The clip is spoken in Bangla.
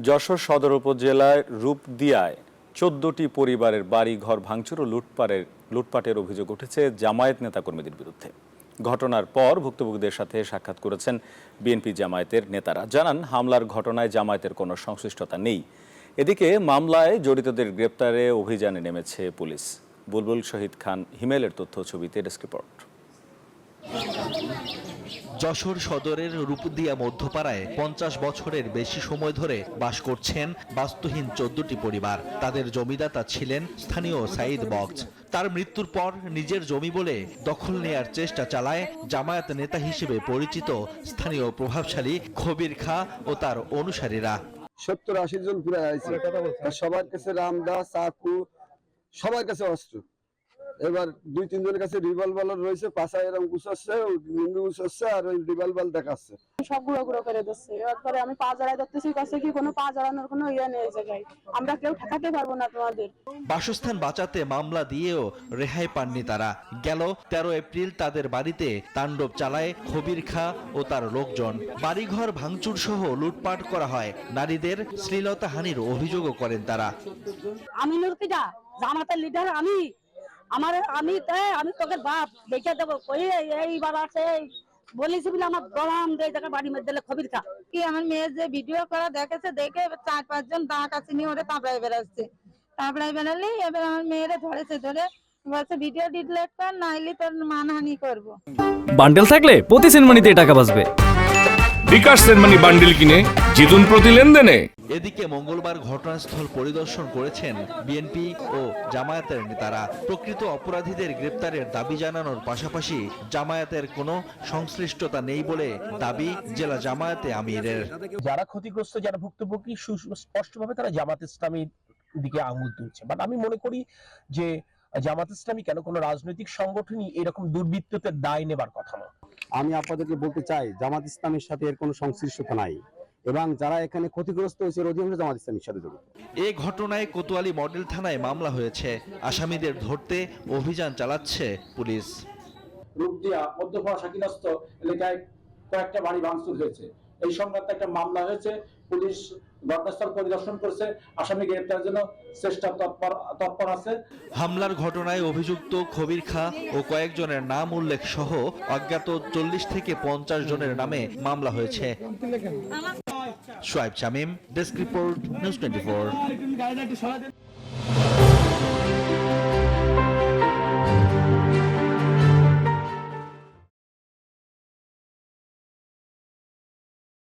যশোর সদর উপজেলার রূপদিয়ায় ১৪টি পরিবারের বাড়ি ঘর ভাঙচুর ও লুটপাটের অভিযোগ উঠেছে জামায়াত নেতাকর্মীদের বিরুদ্ধে। ঘটনার পর ভুক্তভোগীদের সাথে সাক্ষাৎ করেছেন বিএনপি জামায়াতের নেতারা। জানান, হামলার ঘটনায় জামায়াতের কোনো সংশ্লিষ্টতা নেই। এদিকে মামলায় জড়িতদের গ্রেপ্তারে অভিযানে নেমেছে পুলিশ। বুলবুল শহীদ খান হিমেলের তথ্য ছবিতে ডেস্ক রিপোর্ট। যশোর সদরের রূপদিয়া মধ্যপাড়ায় ৫০ বছরের বেশি সময় ধরে বাস করছেন বাস্তুহীন ১৪টি পরিবার। তাদের জমিদাতা ছিলেন স্থানীয় সাইদ বক্স। তার মৃত্যুর পর নিজের জমি বলে দখল নেয়ার চেষ্টা চালায় জামায়াত নেতা হিসেবে পরিচিত স্থানীয় প্রভাবশালী খবির খাঁ ও তার অনুসারীরা। ৭০-৮০ জন ঘুরে আসছে, সবার কাছে রামদা, চাকু, সবার কাছে অস্ত্র। এবার ২-৩ জনের কাছে রিভলভার রয়েছে, পাশা এরকম গুছাচ্ছে, লুঙ্গি গুছাচ্ছে আর ওই রিভলভার দেখাচ্ছে। সব গুঁড়ো গুঁড়ো করে দিচ্ছে। এরপরে আমি পা জড়াই ধরতেছি, কাছে কি কোনো পা জড়ানোর কোনো ইয়ে নেই এই জায়গায়। আমরা কেউ ঠেকাতে পারবো না তোমাদের। বাসস্থান বাঁচাতে মামলা দিয়েও রেহাই পাননি তারা। গেল ১৩ এপ্রিল তাদের বাড়িতে তাণ্ডব চালায় খবির খাঁ ও তার লোকজন। বাড়িঘর ভাঙচুর সহ লুটপাট করা হয়। নারীদের শ্লীলতাহানির অভিযোগও করেন তারা। আমি নুরকিদা, জামাতের লিডার আমি তোকে বাপ দেখে দেবো। এইবার আছে বলেছি বলে আমার গরম দিয়ে জায়গায় বাড়ি মেরে দিলে খবির খা। কি আমার মেয়ে যে ভিডিও করা দেখেছে, দেখে ৪-৫ জন দাঁড় কাছে নিয়ে ওরা তাবড়ায় বেড়াচ্ছে। তাবড়ায় বেড়ালে এবার আমার মেয়েরা ধরেছে, ধরে বলছে ভিডিও ডিলিট কর, নাইলে তোর মানহানি করবো। বান্ডেল থাকলে প্রতি সেনমানিতে টাকা বাঁচবে। বিকাশ সেনমানি বান্ডেল কিনে জিতুন প্রতি লেনদেনে। এদিকে মঙ্গলবার ঘটনাস্থল পরিদর্শন করেছেন বিএনপি ও জামায়াতের নেতারা। প্রকৃত অপরাধীদের গ্রেপ্তারের দাবি জানানোর পাশাপাশি জামায়াতের কোনো সংশ্লিষ্টতা নেই বলে দাবি জেলা জামায়াতে আমিরের। যারা ক্ষতিগ্রস্ত, যারা ভুক্তভোগী, স্পষ্টভাবে তারা জামাত ইসলামীর দিকে আঙুল তুলছে। বাট আমি মনে করি যে জামাত ইসলামী কেন কোনো রাজনৈতিক সংগঠনই এরকম দুর্বৃত্তদের দায় নেবার কথা না। আমি আপনাদেরকে বলতে চাই, জামাত ইসলামের সাথে এর কোনো সংশ্লিষ্টতা নাই এবং যারা এখানে ক্ষতিগ্রস্ত হয়েছে অধিকাংশ জামাত ইসলামের সাথে জড়িত। এই ঘটনায় কোতোয়ালি মডেল থানায় মামলা হয়েছে। আসামিদের ধরতে অভিযান চালাচ্ছে পুলিশ। রূপদিয়া মধ্যপাড়া শাকিনাস্ত এলাকায় কয়েকটা বাড়ি ভাঙচুর হয়েছে। এই সংক্রান্ত একটা মামলা হয়েছে। পুলিশ ঘটনাস্থল পরিদর্শন করেছে, আসামি গ্রেপ্তারের জন্য চেষ্টা তৎপর আছে। হামলার ঘটনায় অভিযুক্ত খবির খাঁ ও কয়েকজনের নাম উল্লেখ সহ অজ্ঞাত ৪০ থেকে ৫০ জনের নামে মামলা হয়েছে। Shoaib Shamim, desk report, news 24।